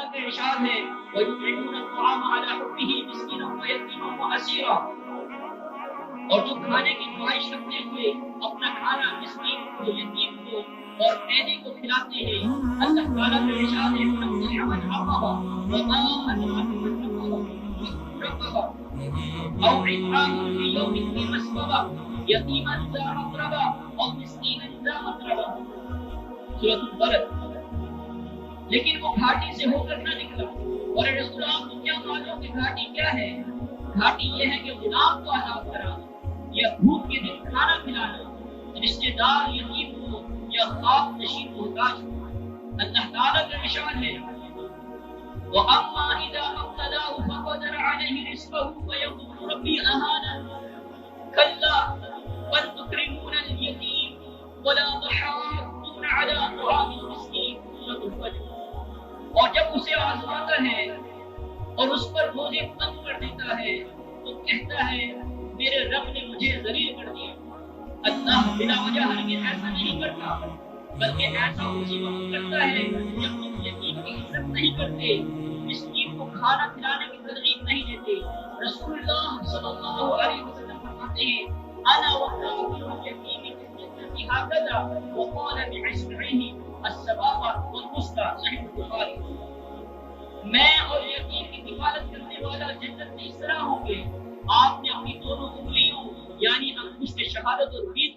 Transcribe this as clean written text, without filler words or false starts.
تعالیٰ کا ارشاد ہے وَيُطْعِمُونَ الطَّعَامَ عَلَىٰ حُبِّهِ مِسْكِينًا وَيَتِيمًا وَأَسِيرًا، اور جو کھانے کی خواہش رکھتے ہوئے اپنا کھانا مسکین کو، یتیم کو اور قیدی کو کھلاتے ہیں، اللہ تعالیٰ کا ارشاد ہے فَلَمْ مَنْ عَقَبَ وَمَا أَدْرَاكَ مَنْ عَقَبَ أَوْ إِطْعَامٌ فِي يَوْمٍ ذِي مَسْغَبَةٍ يَتِيمًا ذَا مَقْرَبَةٍ أَوْ مِسْكِينًا ذَا مَتْرَبَةٍ، سورۃ البلد۔ لیکن وہ گھاٹی سے ہو کر نہ نکلا، اور اے رسول آپ کو کیا معلوم کہ گھاٹی کیا ہے؟ گھاٹی یہ ہے کہ غلام کو آزاد کرانا، یا بھوک کے دن کھانا کھلانا، رشتے دار یتیم کو یا خواب نشین محتاج کو۔ اللہ تعالیٰ کا ارشاد ہے وَأَمَّا إِذَا مَا ابْتَلَاهُ فَقَدَرَ عَلَيْهِ رِزْقَهُ فَيَقُولُ رَبِّي أَهَانَنِ كَلَّا بَلْ تُكْرِمُونَ الْيَتِيمَ وَلَا تَحَاضُّونَ عَلَىٰ طَعَامِ الْمِسْكِينِ، سورۃ الفجر۔ اور جب اسے آزماتا ہے اور اس پر بوجھے کم کر دیتا ہے تو کہتا ہے میرے رب نے مجھے ذلیل کر دیا۔ اللہ بلا وجہ ہرگز ایسا نہیں کرتا، بلکہ ایسا اسی وقت کرتا ہے جب تم یتیم کی عزت نہیں کرتے، مسکین کو کھانا کھلانے کی ترغیب نہیں دیتے۔ رسول اللہ صلی اللہ علیہ وسلم فرماتے ہیں انا وقافل الیتیم بالجنة هكذا وقال بعصبعه السبابة والوسطى، صحیح بخاری۔ میں اور یتیم کی کفالت کرنے والا جنت میں اس طرح ہوں گے، آپ نے اپنی دونوں انگلیوں یعنی انگشت شہادت اور بیچ